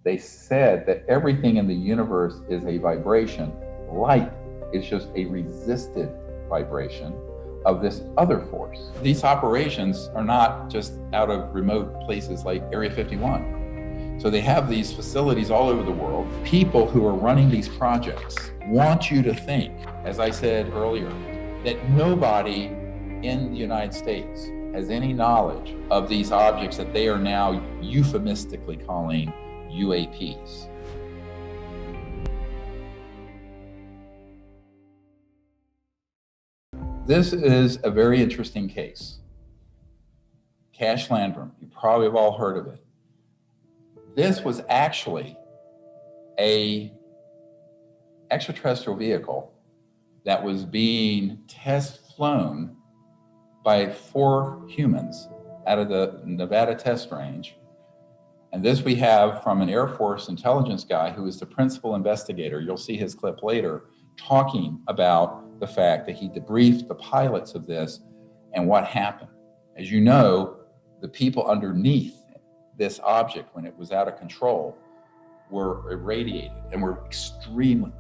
they said that everything in the universe is a vibration. Light is just a resisted vibration of this other force. These operations are not just out of remote places like Area 51. So they have these facilities all over the world. People who are running these projects want you to think, as I said earlier, that nobody in the United States has any knowledge of these objects that they are now euphemistically calling UAPs. This is a very interesting case. Cash Landrum, you probably have all heard of it. This was actually an extraterrestrial vehicle that was being test flown by 4 humans out of the Nevada test range. And this we have from an Air Force intelligence guy who is the principal investigator. You'll see his clip later, talking about the fact that he debriefed the pilots of this and what happened. As you know, the people underneath this object, when it was out of control, were irradiated and were extremely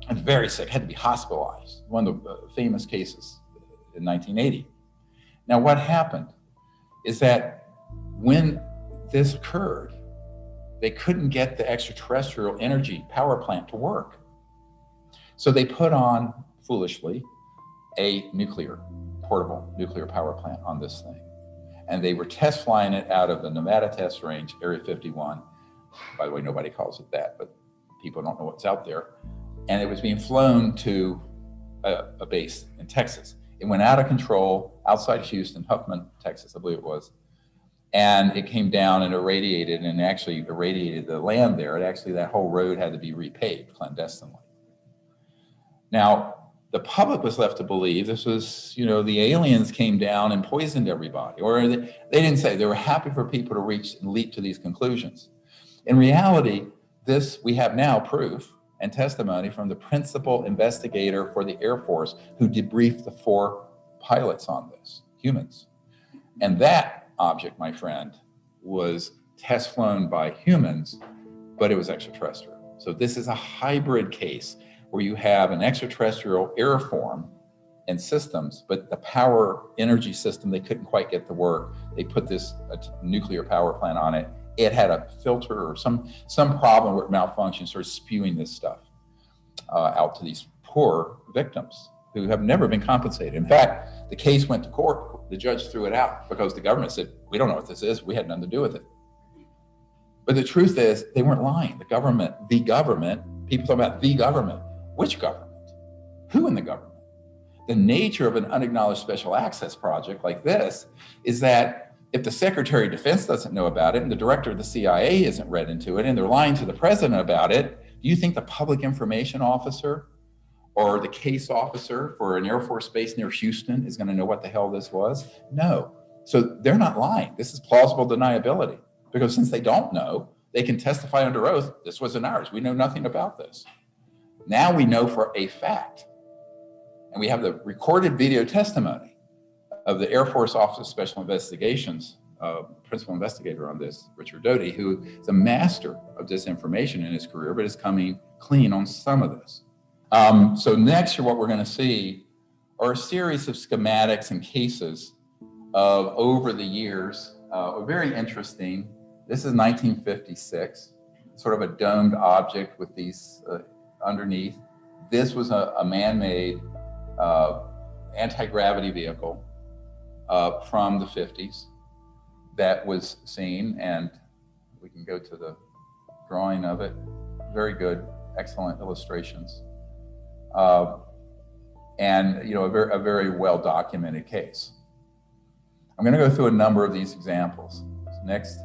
and very sick, had to be hospitalized. One of the famous cases in 1980. Now, what happened is that when this occurred, they couldn't get the extraterrestrial energy power plant to work. So they put on, foolishly, a portable nuclear power plant on this thing. And they were test flying it out of the Nevada test range, Area 51. By the way, nobody calls it that, but people don't know what's out there. And it was being flown to a base in Texas. It went out of control outside Houston, Huffman, Texas, I believe it was. And it came down and irradiated, and actually irradiated the land there. That whole road had to be repaved clandestinely. Now, the public was left to believe this was, the aliens came down and poisoned everybody, or they didn't say. They were happy for people to reach and leap to these conclusions. In reality, we have now proof and testimony from the principal investigator for the Air Force who debriefed the 4 pilots on this, humans. And that object, my friend, was test flown by humans, but it was extraterrestrial. So this is a hybrid case where you have an extraterrestrial air form and systems, but the power energy system, they couldn't quite get to work. They put this nuclear power plant on it. It had a filter or some problem where it malfunctioned, started spewing this stuff out to these poor victims who have never been compensated. In fact, the case went to court. The judge threw it out because the government said, we don't know what this is. We had nothing to do with it. But the truth is, they weren't lying. The government, people talk about the government. Which government? Who in the government? The nature of an unacknowledged special access project like this is that if the Secretary of Defense doesn't know about it and the director of the CIA isn't read into it and they're lying to the president about it, do you think the public information officer or the case officer for an Air Force base near Houston is going to know what the hell this was? No. So they're not lying. This is plausible deniability, because since they don't know, they can testify under oath, this wasn't ours. We know nothing about this. Now we know for a fact, and we have the recorded video testimony of the Air Force Office of Special Investigations, principal investigator on this, Richard Doty, who is a master of disinformation in his career, but is coming clean on some of this. So next year, what we're going to see are a series of schematics and cases of over the years, very interesting. This is 1956, sort of a domed object with these underneath. This was a man-made anti-gravity vehicle from the 50s that was seen, and we can go to the drawing of it. Very good, excellent illustrations. And a very well-documented case. I'm going to go through a number of these examples. Next.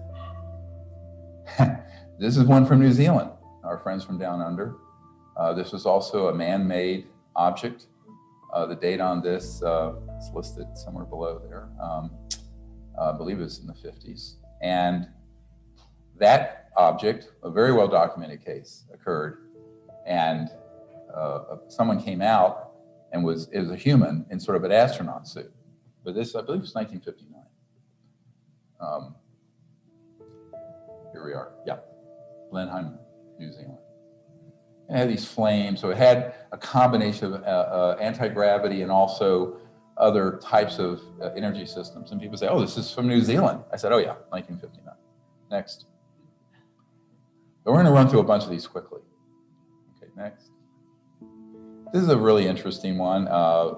This is one from New Zealand, our friends from down under. This was also a man-made object. The date on this is listed somewhere below there. I believe it was in the 50s. And that object, a very well-documented case, occurred. And someone came out and it was a human in sort of an astronaut suit. But this, I believe, was 1959. Here we are. Yeah. Blenheim, New Zealand. It had these flames, so it had a combination of anti-gravity and also other types of energy systems. And people say, oh, this is from New Zealand. I said, oh yeah, 1959. Next. But we're going to run through a bunch of these quickly. Okay, next. This is a really interesting one.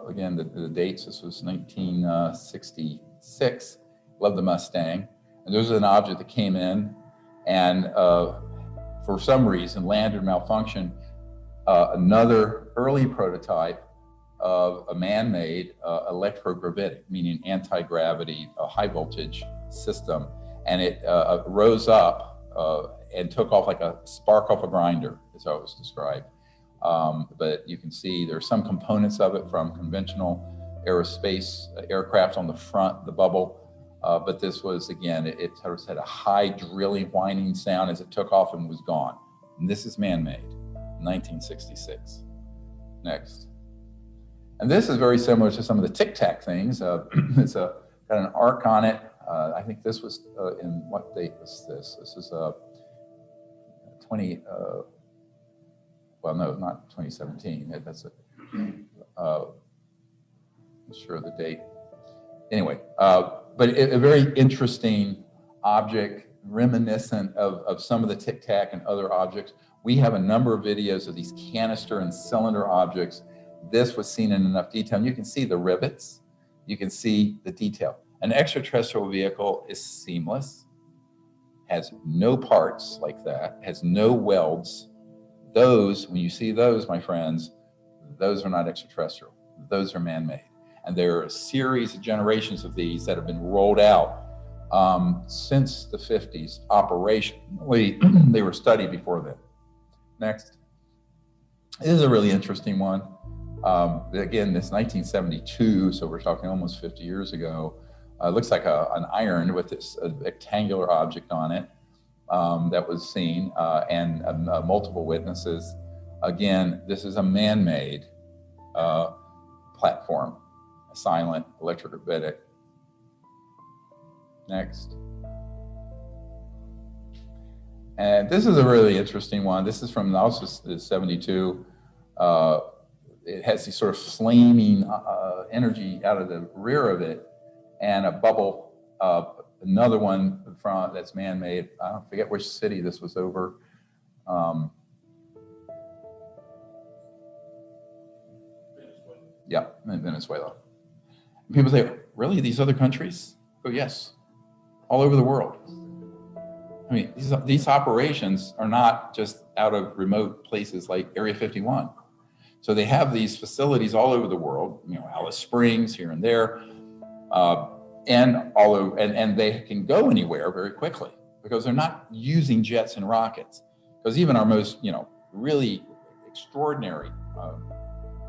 Again, the dates, this was 1966. Love the Mustang. And there's an object that came in and for some reason landed malfunction. Another early prototype of a man-made electrogravitic, meaning anti-gravity, high voltage system. And it rose up and took off like a spark off a grinder, is how it was described. But you can see there's some components of it from conventional aerospace aircraft on the front, the bubble. But this was, again, it had a high drilling, whining sound as it took off and was gone. And this is man-made, 1966. Next. And this is very similar to some of the Tic Tac things. It's got an arc on it. I think this was in, what date was this? This is 20, well, no, not 2017. That's I'm sure the date. Anyway, but a very interesting object, reminiscent of some of the Tic Tac and other objects. We have a number of videos of these canister and cylinder objects. This was seen in enough detail. And you can see the rivets. You can see the detail. An extraterrestrial vehicle is seamless, has no parts like that, has no welds. Those, when you see those, my friends, those are not extraterrestrial. Those are man-made. And there are a series of generations of these that have been rolled out since the 50s operationally. They were studied before then. Next. This is a really interesting one. Again, this 1972, so we're talking almost 50 years ago. Looks like an iron with this rectangular object on it that was seen and multiple witnesses. Again, this is a man-made platform, a silent electrogravitic. Next. And this is a really interesting one. This is from also 72. It has these sort of flaming energy out of the rear of it, and a bubble. Another one from that's man-made. I don't forget which city this was over. Yeah, in Venezuela. And people say, really, these other countries? Oh, yes, all over the world. I mean, these operations are not just out of remote places like Area 51. So they have these facilities all over the world, you know, Alice Springs here and there, and all over, and they can go anywhere very quickly because they're not using jets and rockets. Because even our most, you know, really extraordinary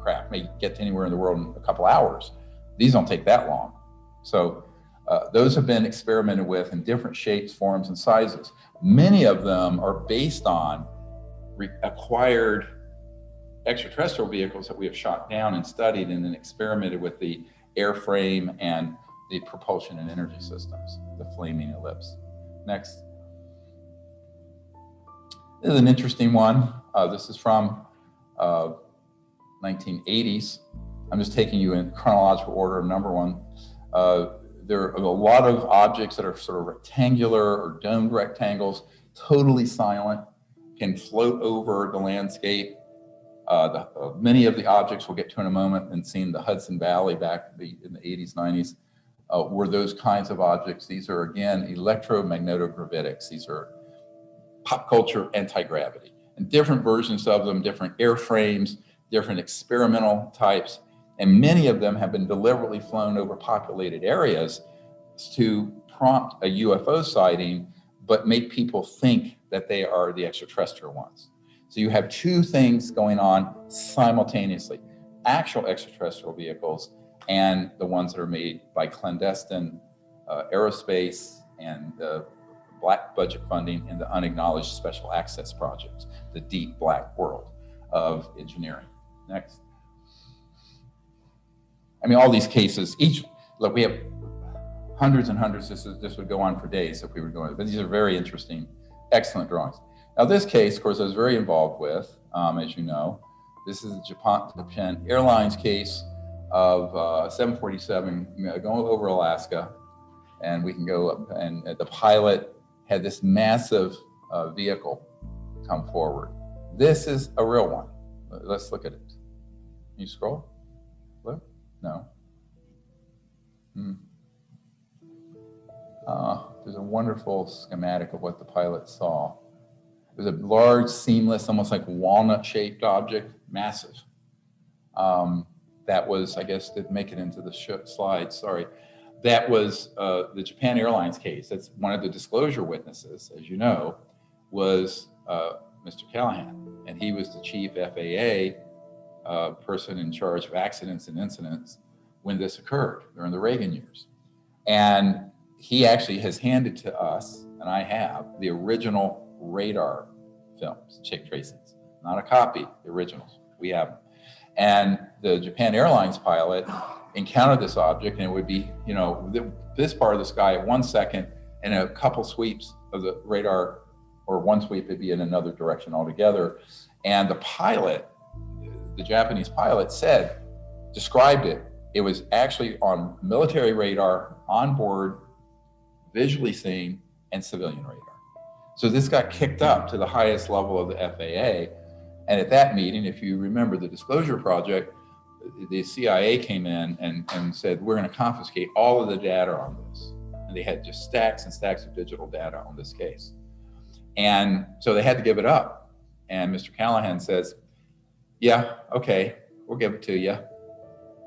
craft may get to anywhere in the world in a couple hours. These don't take that long. So those have been experimented with in different shapes, forms, and sizes. Many of them are based on acquired extraterrestrial vehicles that we have shot down and studied and then experimented with the airframe and the propulsion and energy systems, the flaming ellipse. Next. This is an interesting one. This is from 1980s. I'm just taking you in chronological order. Number one, there are a lot of objects that are sort of rectangular or domed rectangles, totally silent, can float over the landscape. Many of the objects we'll get to in a moment, and seeing the Hudson Valley back in the 80s, 90s, were those kinds of objects. These are, again, electromagnetogravitics. These are pop culture anti-gravity, and different versions of them, different airframes, different experimental types, and many of them have been deliberately flown over populated areas to prompt a UFO sighting, but make people think that they are the extraterrestrial ones. So you have two things going on simultaneously: actual extraterrestrial vehicles and the ones that are made by clandestine aerospace and black budget funding and the unacknowledged special access projects, the deep black world of engineering. Next. I mean, all these cases, look, we have hundreds and hundreds. This would go on for days if we were going, but these are very interesting, excellent drawings. Now, this case, of course, I was very involved with, as you know. This is the Japan Airlines case of 747 going over Alaska, and we can go up, and the pilot had this massive vehicle come forward. This is a real one. Let's look at it. Can you scroll? Look? No. There's a wonderful schematic of what the pilot saw. It was a large, seamless, almost like walnut-shaped object, massive. That was, I guess, didn't make it into the slide, sorry. That was the Japan Airlines case. That's one of the disclosure witnesses, as you know, was Mr. Callahan. And he was the chief FAA person in charge of accidents and incidents when this occurred during the Reagan years. And he actually has handed to us, and I have, the original radar films, check tracings, not a copy, the originals. We have them. And the Japan Airlines pilot encountered this object, and it would be, you know, this part of the sky at 1 second, and a couple sweeps of the radar, or one sweep, it'd be in another direction altogether. And the pilot, the Japanese pilot described it. It was actually on military radar, on board, visually seen, and civilian radar. So this got kicked up to the highest level of the FAA. And at that meeting, if you remember the disclosure project, the CIA came in and said, we're going to confiscate all of the data on this. And they had just stacks and stacks of digital data on this case. And so they had to give it up. And Mr. Callahan says, yeah, okay, we'll give it to you.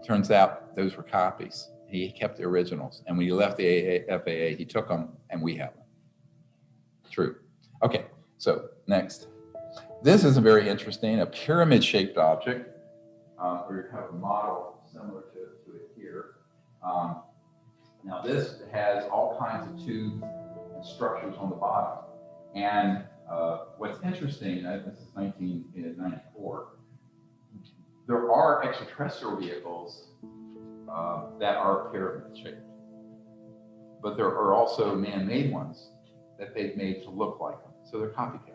Turns out those were copies. He kept the originals. And when he left the FAA, he took them, and we have them. True. Okay, so next. This is a very interesting, a pyramid-shaped object. We have a model similar to it here. Now this has all kinds of tubes and structures on the bottom. And what's interesting, this is 1994, there are extraterrestrial vehicles that are pyramid-shaped. But there are also man-made ones that they've made to look like them. So they're copycat.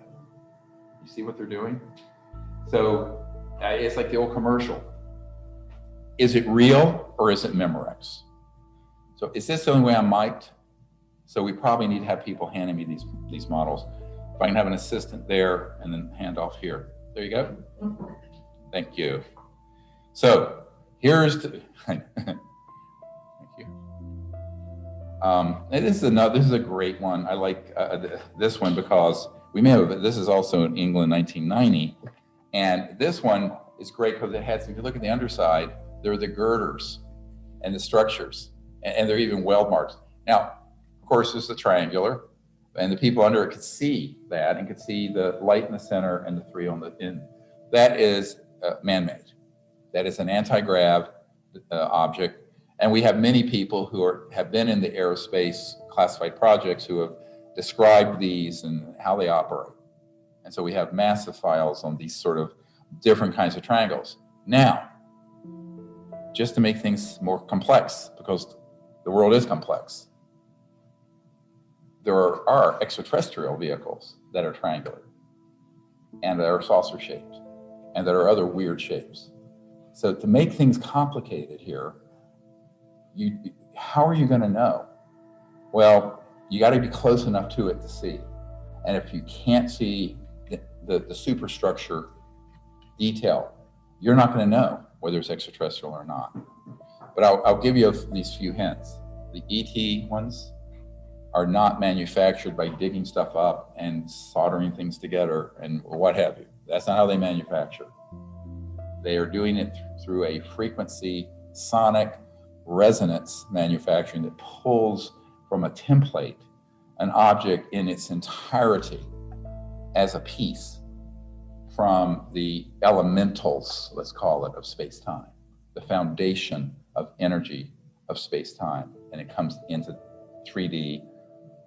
You see what they're doing? So it's like the old commercial. Is it real or is it Memorex? So is this the only way I'm mic'd? So we probably need to have people handing me these models. If I can have an assistant there and then hand off here. There you go. Thank you. So here's thank you. And this is a great one. I like this one because we may have, this is also in England, 1990. And this one is great because it has, if you look at the underside, there are the girders and the structures, and they're even weld marks. Now, of course, this is a triangular, and the people under it could see that and could see the light in the center and the three on the end. That is man-made. That is an anti-grav object. And we have many people who have been in the aerospace classified projects who have described these and how they operate. And so we have massive files on these sort of different kinds of triangles. Now, just to make things more complex, because the world is complex, there are extraterrestrial vehicles that are triangular and that are saucer shaped and that are other weird shapes. So to make things complicated here, how are you going to know? Well, you got to be close enough to it to see. And if you can't see the superstructure detail, you're not going to know whether it's extraterrestrial or not. But I'll give you these few hints. The ET ones are not manufactured by digging stuff up and soldering things together and what have you. That's not how they manufacture. They are doing it through a frequency sonic resonance manufacturing that pulls from a template an object in its entirety as a piece from the elementals, let's call it, of space-time, the foundation of energy of space-time. And it comes into 3D,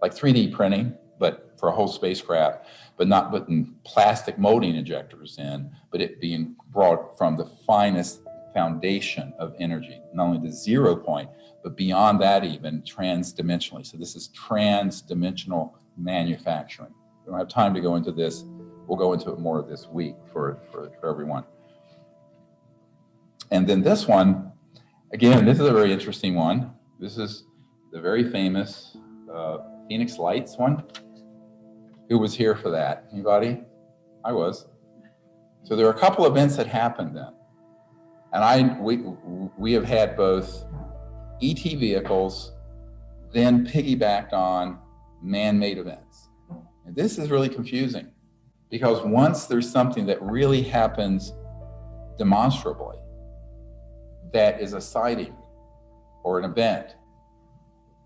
like 3D printing, but for a whole spacecraft, but not putting plastic molding injectors in, but it being brought from the finest foundation of energy, not only the 0 point, but beyond that even trans-dimensionally. So this is trans-dimensional manufacturing. We don't have time to go into this We'll go into it more this week for everyone. And then this one, again, this is a very interesting one. This is the very famous Phoenix Lights one. Who was here for that? Anybody? I was. So there are a couple events that happened then. And we have had both ET vehicles, then piggybacked on man-made events. And this is really confusing because once there's something that really happens demonstrably, that is a sighting or an event,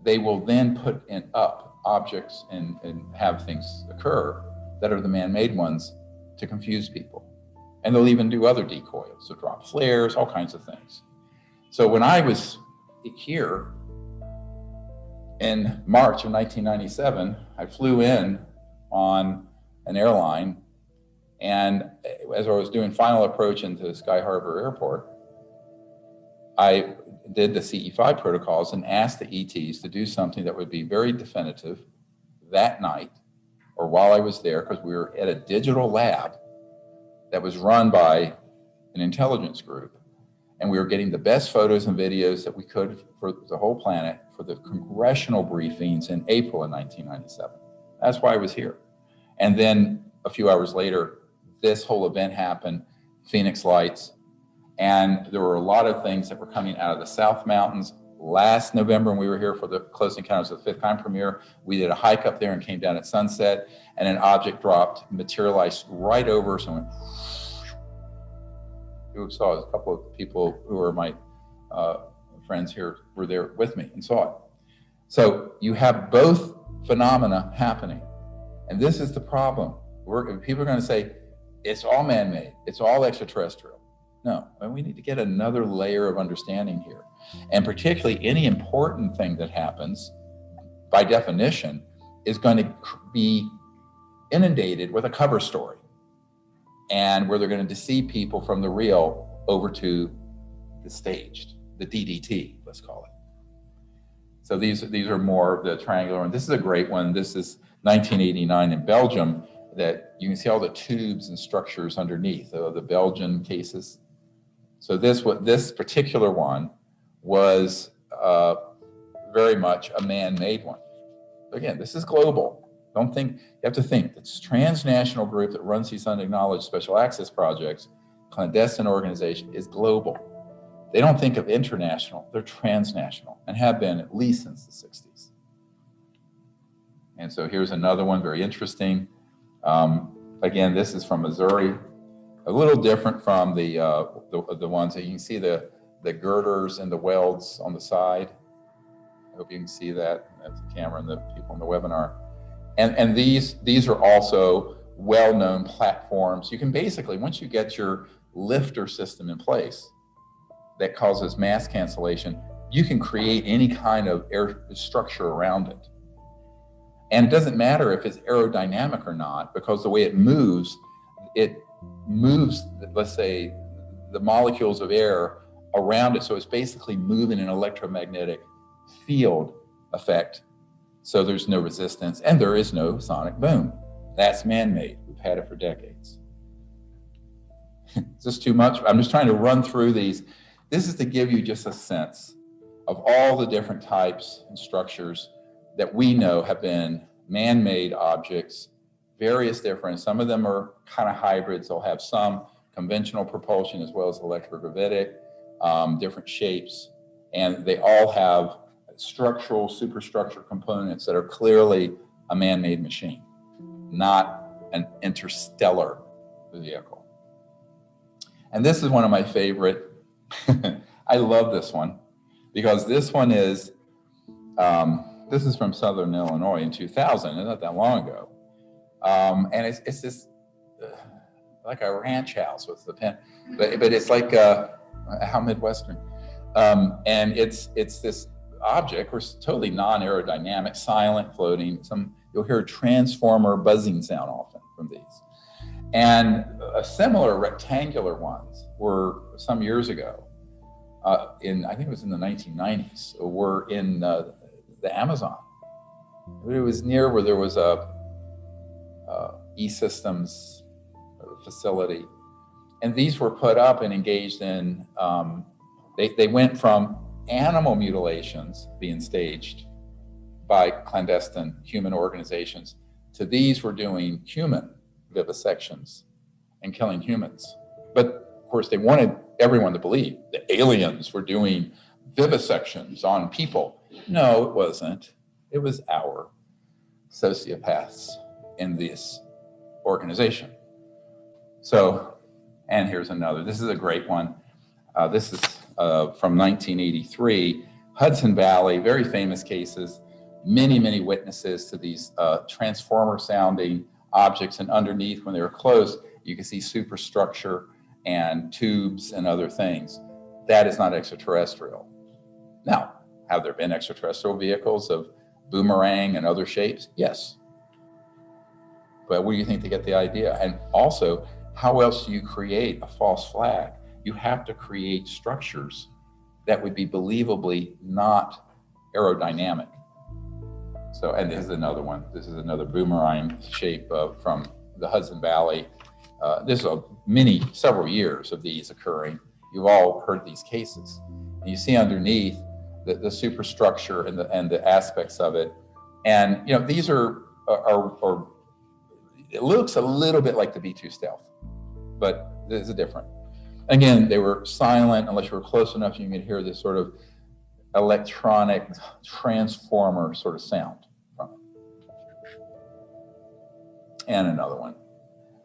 they will then put up objects and have things occur that are the man-made ones to confuse people. And they'll even do other decoys, so drop flares, all kinds of things. So when I was here in March of 1997, I flew in on an airline, and as I was doing final approach into Sky Harbor Airport, I did the CE5 protocols and asked the ETs to do something that would be very definitive that night or while I was there, because we were at a digital lab that was run by an intelligence group. And we were getting the best photos and videos that we could for the whole planet for the congressional briefings in April of 1997. That's why I was here. And then a few hours later, this whole event happened, Phoenix Lights. And there were a lot of things that were coming out of the South Mountains. Last November, when we were here for the Close Encounters of the Fifth Kind premiere, we did a hike up there and came down at sunset, and an object dropped, materialized right over us and went. Who saw it? A couple of people who are my friends here were there with me and saw it. So you have both phenomena happening. And this is the problem. People are going to say, it's all man-made, it's all extraterrestrial. No, and we need to get another layer of understanding here. And particularly any important thing that happens, by definition, is going to be inundated with a cover story, and where they're going to deceive people from the real over to the staged, the DDT, let's call it. So these are more of the triangular, and this is a great one. This is 1989 in Belgium, that you can see all the tubes and structures underneath the Belgian cases. So this particular one was very much a man-made one. Again, this is global. Don't think, you have to think, it's a transnational group that runs these unacknowledged special access projects, clandestine organization, is global. They don't think of international, they're transnational, and have been at least since the 60s. And so here's another one, very interesting. Again, this is from Missouri. A little different from the ones that you can see the girders and the welds on the side. I hope you can see that. That's the camera and the people in the webinar. And these are also well-known platforms. You can basically, once you get your lifter system in place that causes mass cancellation, you can create any kind of air structure around it. And it doesn't matter if it's aerodynamic or not, because the way it moves, let's say, the molecules of air around it. So it's basically moving an electromagnetic field effect. So there's no resistance and there is no sonic boom. That's man-made. We've had it for decades. Is this too much? I'm just trying to run through these. This is to give you just a sense of all the different types and structures that we know have been man-made objects, various different, some of them are kind of hybrids. They'll have some conventional propulsion as well as electrogravitic, different shapes, and they all have structural superstructure components that are clearly a man-made machine, not an interstellar vehicle. And this is one of my favorite. I love this one because this one is, this is from Southern Illinois in 2000, it's not that long ago. And it's this, like a ranch house with the pen, but it's like how Midwestern. And it's this object, was totally non-aerodynamic, silent, floating. You'll hear a transformer buzzing sound often from these. And similar rectangular ones were some years ago, I think it was in the 1990s, were in the Amazon. It was near where there was a E-Systems facility. And these were put up and engaged in, they went from animal mutilations being staged by clandestine human organizations to these were doing human vivisections and killing humans. But of course, they wanted everyone to believe the aliens were doing vivisections on people. No, it wasn't. It was our sociopaths in this organization. So, and here's another. This is a great one. This is from 1983, Hudson Valley, very famous cases, many witnesses to these transformer-sounding objects, and underneath, when they were close, you can see superstructure and tubes and other things. That is not extraterrestrial. Now, have there been extraterrestrial vehicles of boomerang and other shapes? Yes. But where do you think they get the idea? And also, how else do you create a false flag? You have to create structures that would be believably not aerodynamic. So, and this is another one. This is another boomerang shape from the Hudson Valley. This is several years of these occurring. You've all heard these cases. And you see underneath the superstructure and the aspects of it. And you know, these are it looks a little bit like the B-2 stealth, but this is different. Again, they were silent unless you were close enough. You could hear this sort of electronic transformer sort of sound from it. And another one.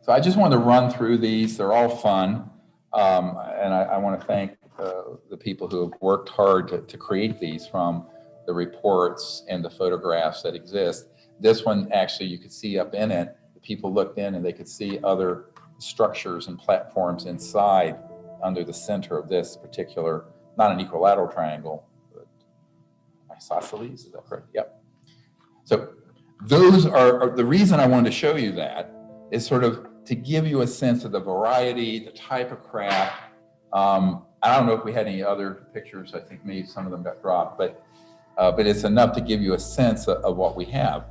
So I just wanted to run through these. They're all fun. And I want to thank the people who have worked hard to create these, from the reports and the photographs that exist. This one, actually, you could see up in it, the people looked in and they could see other structures and platforms inside under the center of this particular, not an equilateral triangle, but isosceles, is that correct? Yep. So those are the reason I wanted to show you that is sort of to give you a sense of the variety, the type of craft. I don't know if we had any other pictures. I think maybe some of them got dropped, but it's enough to give you a sense of what we have.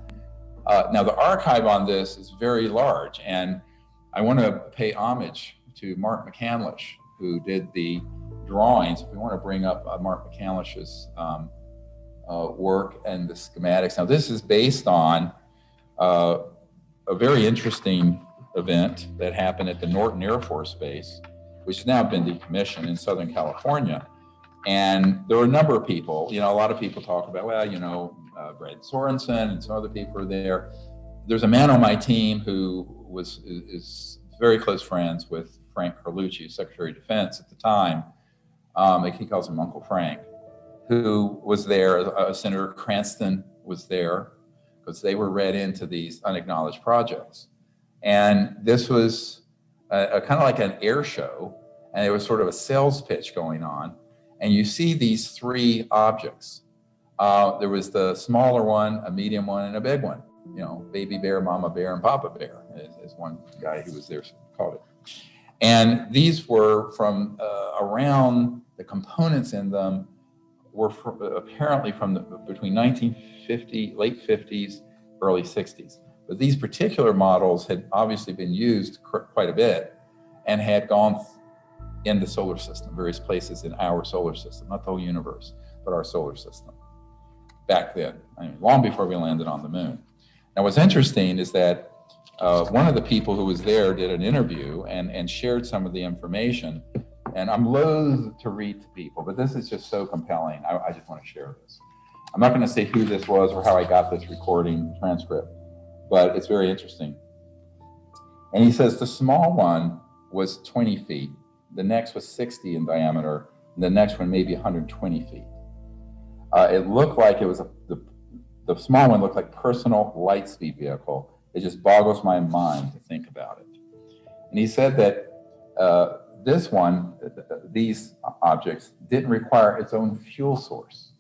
Now, the archive on this is very large, and I want to pay homage to Mark McCandlish, who did the drawings. If we want to bring up Mark McCandlish's work and the schematics. Now, this is based on a very interesting event that happened at the Norton Air Force Base, which has now been decommissioned in Southern California. And there were a number of people, you know, a lot of people talk about, well, you know, Brad Sorensen and some other people are there. There's a man on my team who is very close friends with Frank Carlucci, Secretary of Defense at the time. He calls him Uncle Frank, who was there. Senator Cranston was there because they were read into these unacknowledged projects. And this was kind of like an air show, and there was sort of a sales pitch going on. And you see these three objects. There was the smaller one, a medium one, and a big one. You know, baby bear, mama bear, and papa bear, as one guy who was there called it. And these were from around, the components in them were apparently from between 1950, late 50s, early 60s. But these particular models had obviously been used quite a bit and had gone in the solar system, various places in our solar system, not the whole universe, but our solar system back then, I mean, long before we landed on the moon. Now, what's interesting is that one of the people who was there did an interview and shared some of the information. And I'm loath to read to people, but this is just so compelling. I just want to share this. I'm not going to say who this was or how I got this recording transcript, but it's very interesting. And he says the small one was 20 feet. The next was 60 in diameter. And the next one maybe 120 feet. It looked like it was the small one looked like personal light speed vehicle. It just boggles my mind to think about it. And he said that this one, these objects, didn't require its own fuel source.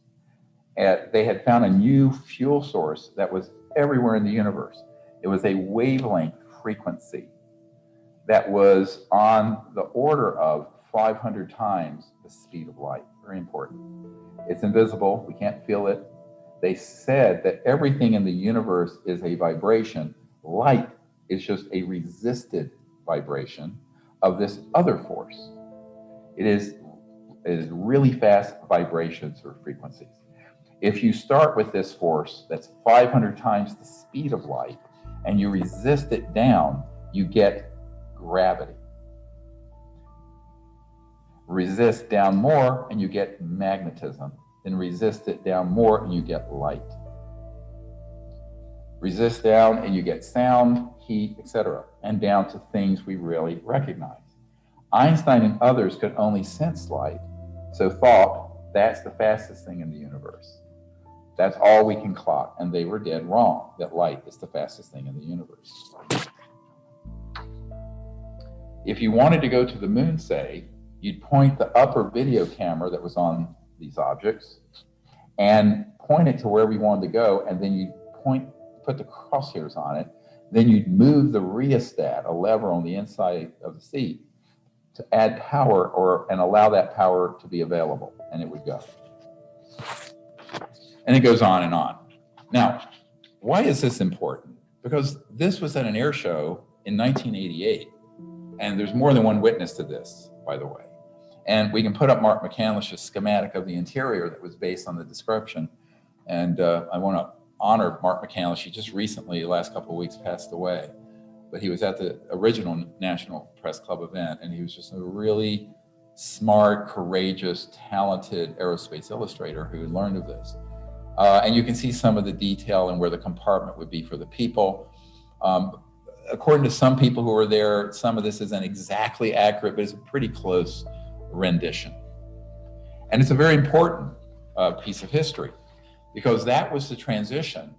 They had found a new fuel source that was everywhere in the universe. It was a wavelength frequency that was on the order of 500 times the speed of light. Very important. It's invisible. We can't feel it. They said that everything in the universe is a vibration. Light is just a resisted vibration of this other force. It is really fast vibrations or frequencies. If you start with this force that's 500 times the speed of light and you resist it down, you get gravity. Resist down more and you get magnetism. Then resist it down more and you get light. Resist down and you get sound, heat, etc., and down to things we really recognize. Einstein and others could only sense light, so thought that's the fastest thing in the universe. That's all we can clock, and they were dead wrong, that light is the fastest thing in the universe. If you wanted to go to the moon, say, you'd point the upper video camera that was on these objects and point it to where we wanted to go, and then you'd put the crosshairs on it. Then you'd move the rheostat, a lever on the inside of the seat, to add power and allow that power to be available, and it would go. And it goes on and on. Now, why is this important? Because this was at an air show in 1988, and there's more than one witness to this, by the way. And we can put up Mark McCandlish's schematic of the interior that was based on the description. And I want to honor Mark McCandlish. He just recently, the last couple of weeks, passed away. But he was at the original National Press Club event, and he was just a really smart, courageous, talented aerospace illustrator who had learned of this. And you can see some of the detail and where the compartment would be for the people. According to some people who were there, some of this isn't exactly accurate, but it's a pretty close rendition. And it's a very important piece of history, because that was the transition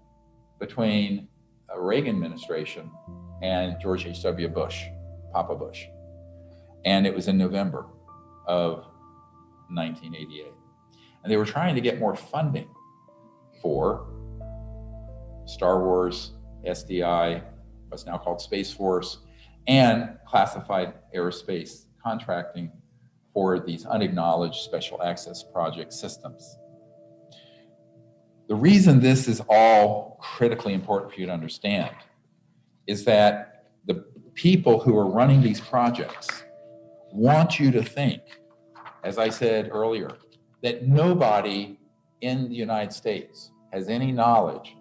between a Reagan administration and George H.W. Bush, Papa Bush. And it was in November of 1988. And they were trying to get more funding for Star Wars, SDI, what's now called Space Force, and classified aerospace contracting for these unacknowledged special access project systems. The reason this is all critically important for you to understand is that the people who are running these projects want you to think, as I said earlier, that nobody in the United States has any knowledge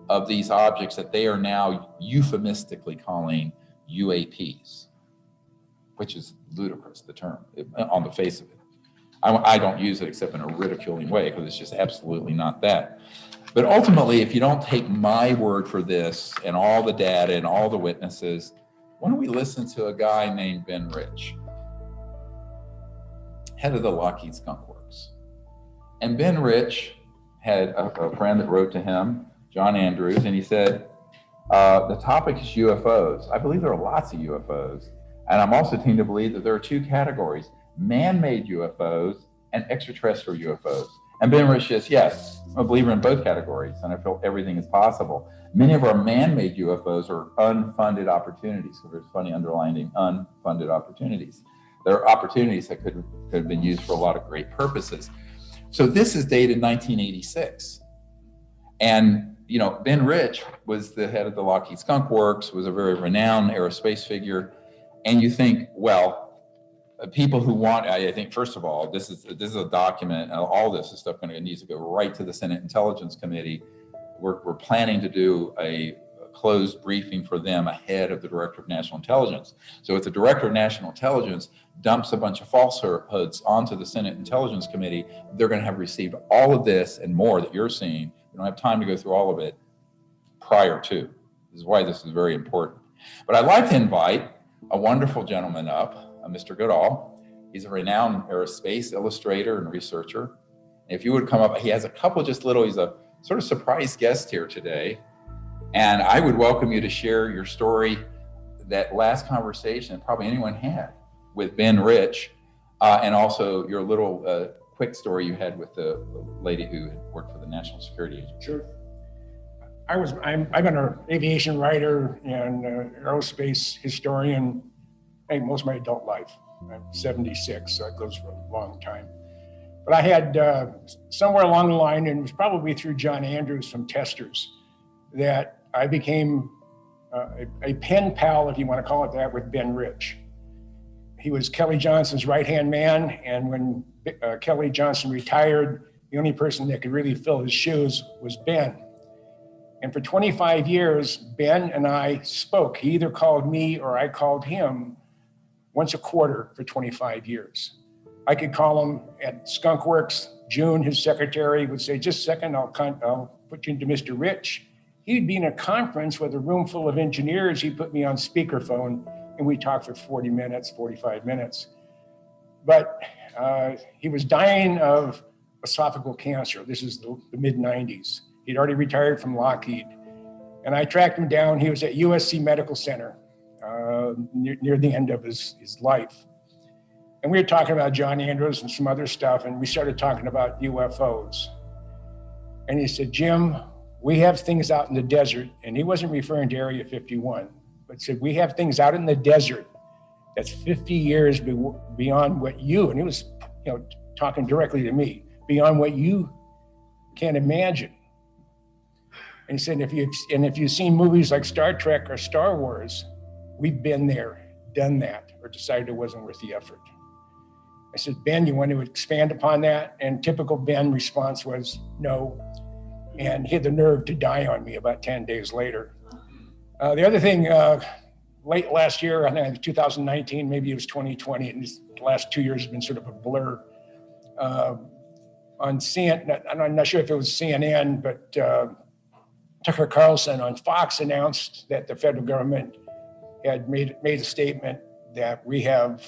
of these objects that they are now euphemistically calling UAPs, which is ludicrous, the term, on the face of it. I don't use it except in a ridiculing way, because it's just absolutely not that. But ultimately, if you don't take my word for this and all the data and all the witnesses, why don't we listen to a guy named Ben Rich, head of the Lockheed Skunk Works. And Ben Rich had a friend that wrote to him, John Andrews, and he said, the topic is UFOs. I believe there are lots of UFOs. And I'm also tending to believe that there are two categories: man-made UFOs and extraterrestrial UFOs. And Ben Rich says, yes, I'm a believer in both categories, and I feel everything is possible. Many of our man-made UFOs are unfunded opportunities. So there's funny underlining unfunded opportunities. There are opportunities that could have been used for a lot of great purposes. So this is dated 1986. And you know, Ben Rich was the head of the Lockheed Skunk Works, was a very renowned aerospace figure. And you think, well, people who want, I think, first of all, this is a document, and all this is stuff needs to go right to the Senate Intelligence Committee. We're planning to do a closed briefing for them ahead of the Director of National Intelligence. So if the Director of National Intelligence dumps a bunch of falsehoods onto the Senate Intelligence Committee, they're going to have received all of this and more that you're seeing. We don't have time to go through all of it prior to. This is why this is very important. But I'd like to invite a wonderful gentleman up, Mr. Goodall. He's a renowned aerospace illustrator and researcher. And if you would come up, he has a couple he's a sort of surprise guest here today. And I would welcome you to share your story, that last conversation probably anyone had with Ben Rich, and also your little quick story you had with the lady who had worked for the National Security Agency. Sure. I've been an aviation writer and aerospace historian, I think most of my adult life. I'm 76, so it goes for a long time. But I had somewhere along the line, and it was probably through John Andrews from Testers, that I became a pen pal, if you want to call it that, with Ben Rich. He was Kelly Johnson's right-hand man, and when Kelly Johnson retired, the only person that could really fill his shoes was Ben. And for 25 years, Ben and I spoke. He either called me or I called him once a quarter for 25 years. I could call him at Skunk Works. June, his secretary, would say, just a second, I'll put you into Mr. Rich. He'd be in a conference with a room full of engineers. He'd put me on speakerphone and we talked for 40 minutes, 45 minutes. But he was dying of esophageal cancer. This is the mid-90s. He'd already retired from Lockheed. And I tracked him down. He was at USC Medical Center near the end of his life. And we were talking about John Andrews and some other stuff, and we started talking about UFOs. And he said, Jim, we have things out in the desert, and he wasn't referring to Area 51, but said, we have things out in the desert that's 50 years beyond what you, and he was talking directly to me, beyond what you can imagine. And he said, if you've seen movies like Star Trek or Star Wars, we've been there, done that, or decided it wasn't worth the effort. I said, Ben, you want to expand upon that? And typical Ben response was no. And he had the nerve to die on me about 10 days later. The other thing, late last year, I think 2019, maybe it was 2020, and the last 2 years have been sort of a blur. On CNN, I'm not sure if it was CNN, but Tucker Carlson on Fox announced that the federal government had made a statement that we have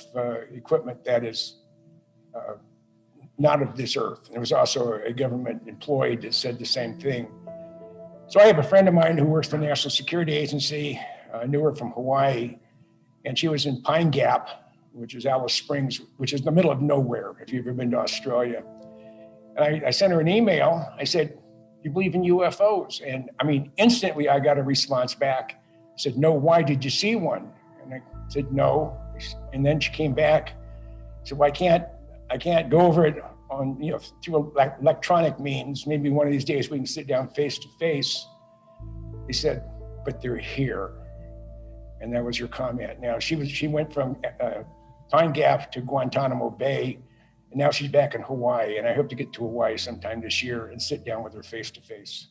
equipment that is not of this earth. There was also a government employee that said the same thing. So I have a friend of mine who works for the National Security Agency. I knew her from Hawaii, and she was in Pine Gap, which is Alice Springs, which is in the middle of nowhere, if you've ever been to Australia. And I sent her an email. I said, you believe in UFOs? And I mean, instantly I got a response back. I said, no, why did you see one? And I said, no. And then she came back. So I can't go over it on, through electronic means. Maybe one of these days we can sit down face to face. He said, but they're here. And that was her comment. Now she went from Pine Gap to Guantanamo Bay, and now she's back in Hawaii. And I hope to get to Hawaii sometime this year and sit down with her face to face.